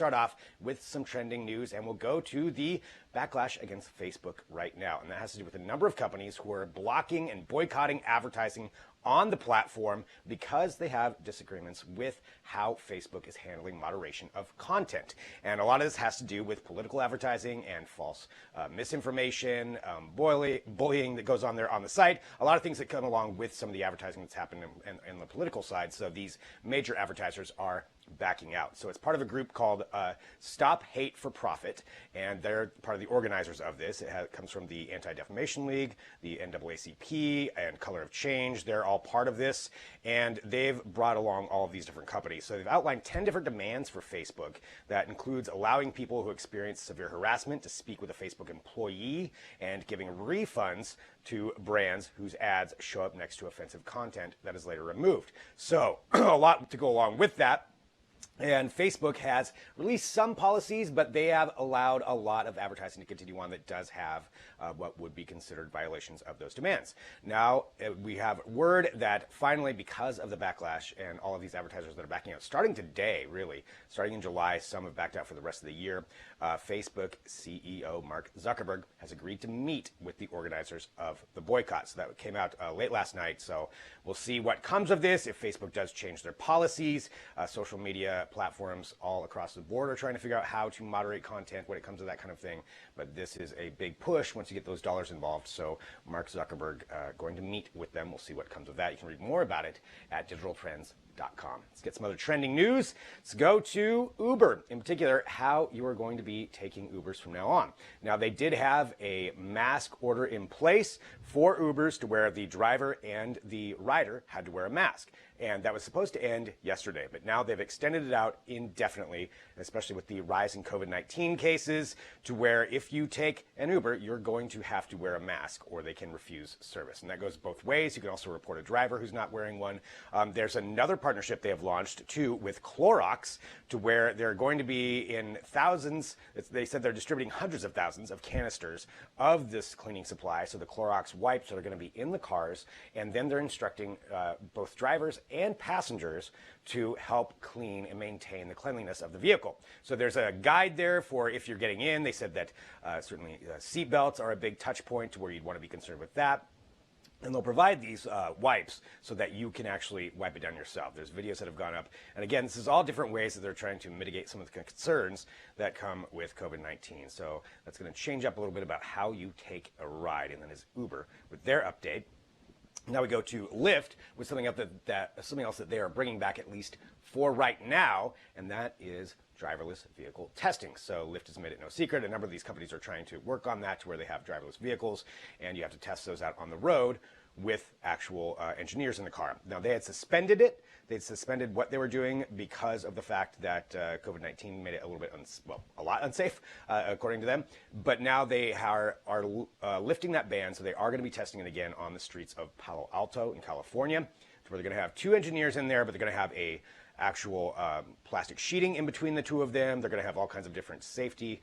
start off with some trending news, and we'll go to the backlash against Facebook right now. And that has to do with a number of companies who are blocking and boycotting advertising on the platform because they have disagreements with how Facebook is handling moderation of content. And a lot of this has to do with political advertising and false misinformation, bullying that goes on there on the site, a lot of things that come along with some of the advertising that's happened in the political side. So these major advertisers are backing out. So it's part of a group called Stop Hate for Profit, and they're part of the organizers of this. It comes from the Anti-Defamation League, the NAACP, and Color of Change. They're all part of this, and they've brought along all of these different companies. So they've outlined 10 different demands for Facebook that includes allowing people who experience severe harassment to speak with a Facebook employee and giving refunds to brands whose ads show up next to offensive content that is later removed. So a lot to go along with that. And Facebook has released some policies, but they have allowed a lot of advertising to continue on that does have what would be considered violations of those demands. Now, we have word that finally, because of the backlash and all of these advertisers that are backing out, starting today, really, starting in July, some have backed out for the rest of the year, Facebook CEO Mark Zuckerberg has agreed to meet with the organizers of the boycott. So that came out late last night. So we'll see what comes of this, if Facebook does change their policies. Social media platforms all across the board are trying to figure out how to moderate content when it comes to that kind of thing. But this is a big push once you get those dollars involved. So Mark Zuckerberg going to meet with them. We'll see what comes of that. You can read more about it at digitaltrends.com. Let's get some other trending news. Let's go to Uber, in particular, how you are going to be taking Ubers from now on. Now, they did have a mask order in place for Ubers to where the driver and the rider had to wear a mask. And that was supposed to end yesterday, but now they've extended it out indefinitely, especially with the rise in COVID-19 cases, to where if you take an Uber, you're going to have to wear a mask or they can refuse service. And that goes both ways. You can also report a driver who's not wearing one. There's another partnership they have launched, too, with Clorox, to where they're going to be in thousands. They said they're distributing hundreds of thousands of canisters of this cleaning supply. So the Clorox wipes that are going to be in the cars, and then they're instructing both drivers and passengers to help clean and maintain the cleanliness of the vehicle. So there's a guide there for if you're getting in. They said that certainly seat belts are a big touch point to where you'd want to be concerned with that. And they'll provide these wipes so that you can actually wipe it down yourself. There's videos that have gone up. And again, this is all different ways that they're trying to mitigate some of the concerns that come with COVID-19. So that's going to change up a little bit about how you take a ride. And then is Uber with their update. Now we go to Lyft with something else that they are bringing back, at least for right now, and that is driverless vehicle testing. So Lyft has made it no secret. A number of these companies are trying to work on that to where they have driverless vehicles, and you have to test those out on the road with actual engineers in the car. Now, they had suspended it. They'd suspended what they were doing because of the fact that COVID-19 made it a little bit, a lot unsafe, according to them. But now they are lifting that ban, so they are going to be testing it again on the streets of Palo Alto in California, where they're going to have 2 engineers in there, but they're going to have a actual plastic sheeting in between the 2 of them. They're going to have all kinds of different safety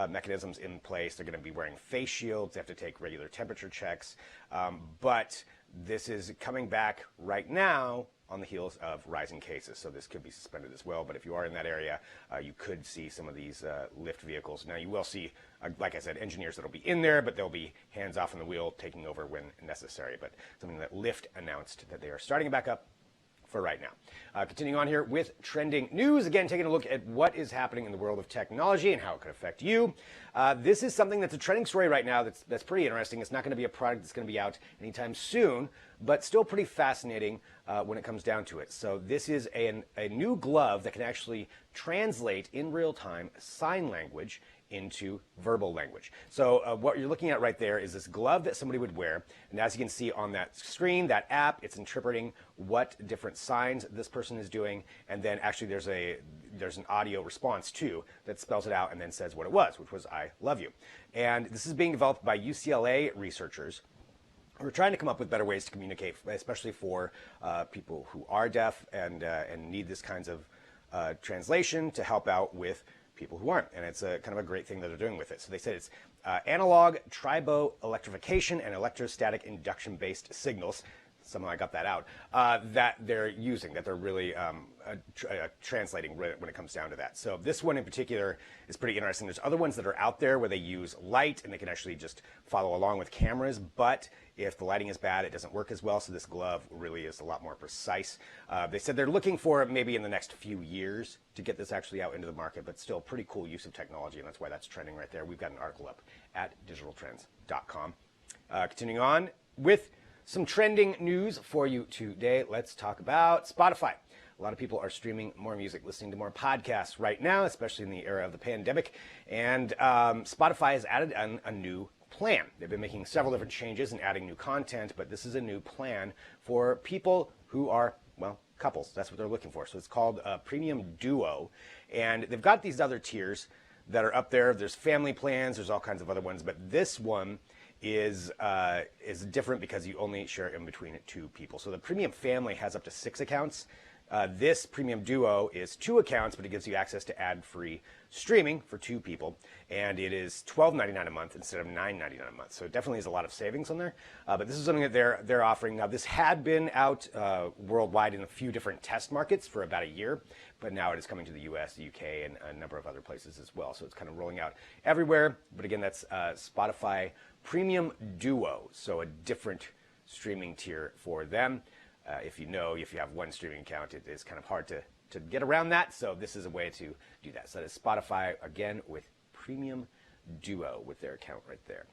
mechanisms in place. They're going to be wearing face shields. They have to take regular temperature checks. But this is coming back right now on the heels of rising cases. So this could be suspended as well. But if you are in that area, you could see some of these Lyft vehicles. Now, you will see, like I said, engineers that will be in there, but they'll be hands off on the wheel, taking over when necessary. But something that Lyft announced that they are starting back up for right now. Continuing on here with trending news, again, taking a look at what is happening in the world of technology and how it could affect you. This is something that's a trending story right now that's pretty interesting. It's not going to be a product that's going to be out anytime soon, but still pretty fascinating when it comes down to it. So this is a new glove that can actually translate in real time sign language into verbal language. So what you're looking at right there is this glove that somebody would wear. And as you can see on that screen, that app, it's interpreting what different signs this person is doing. And then actually there's an audio response too that spells it out and then says what it was, which was "I love you." And this is being developed by UCLA researchers. We're trying to come up with better ways to communicate, especially for people who are deaf and need this kinds of translation to help out with people who aren't. And it's a kind of a great thing that they're doing with it. So they said it's analog tribo electrification and electrostatic induction based signals. somehow I got that out, that they're using, that they're really translating when it comes down to that. So this one in particular is pretty interesting. There's other ones that are out there where they use light and they can actually just follow along with cameras, but if the lighting is bad, it doesn't work as well. So this glove really is a lot more precise. They said they're looking for maybe in the next few years to get this actually out into the market, but still pretty cool use of technology, and that's why that's trending right there. We've got an article up at digitaltrends.com. Continuing on with some trending news for you today, let's talk about Spotify. A lot of people are streaming more music, listening to more podcasts right now, especially in the era of the pandemic. And Spotify has added a new plan. They've been making several different changes and adding new content, but this is a new plan for people who are, well, couples. That's what they're looking for. So it's called Premium Duo. And they've got these other tiers that are up there. There's family plans. There's all kinds of other ones. But this one is different because you only share in between two people. So the Premium Family has up to 6 accounts. This Premium Duo is 2 accounts, but it gives you access to ad-free streaming for 2 people, and it is $12.99 a month instead of $9.99 a month. So it definitely is a lot of savings on there. But this is something that they're offering now. This had been out worldwide in a few different test markets for about a year, but now it is coming to the U.S., the U.K., and a number of other places as well. So it's kind of rolling out everywhere. But again, that's Spotify Premium Duo, so a different streaming tier for them. If you have one streaming account, it is kind of hard to get around that. So this is a way to do that. So that is Spotify, again, with Premium Duo with their account right there.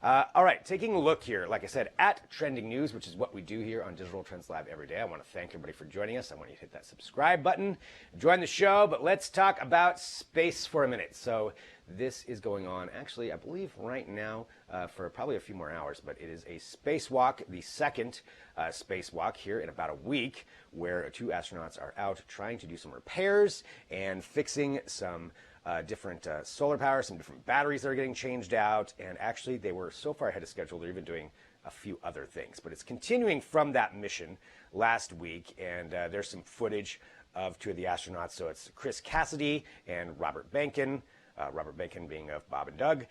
All right, taking a look here, like I said, at Trending News, which is what we do here on Digital Trends Lab every day. I want to thank everybody for joining us. I want you to hit that subscribe button, join the show, but let's talk about space for a minute. So this is going on, actually, I believe right now for probably a few more hours, but it is a spacewalk, the second spacewalk here in about a week, where 2 astronauts are out trying to do some repairs and fixing some different solar power, some different batteries that are getting changed out, and actually they were so far ahead of schedule, they're even doing a few other things. But it's continuing from that mission last week, and there's some footage of 2 of the astronauts. So it's Chris Cassidy and Robert Behnken. Robert Behnken being of Bob and Doug,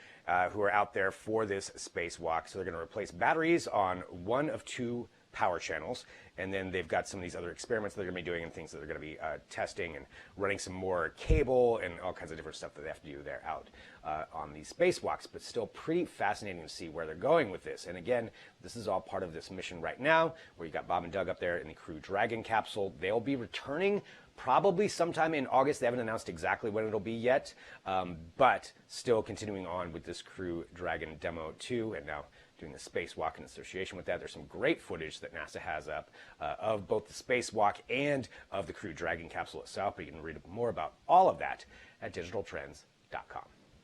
who are out there for this spacewalk. So they're going to replace batteries on 1 of 2 power channels, and then they've got some of these other experiments that they're going to be doing and things that they're going to be testing and running some more cable and all kinds of different stuff that they have to do there out on these spacewalks. But still pretty fascinating to see where they're going with this. And again, this is all part of this mission right now, where you got Bob and Doug up there in the Crew Dragon capsule. They'll be returning probably sometime in August. They haven't announced exactly when it'll be yet, but still continuing on with this Crew Dragon demo 2, and now doing the spacewalk in association with that. There's some great footage that NASA has up of both the spacewalk and of the Crew Dragon capsule itself, but you can read more about all of that at digitaltrends.com.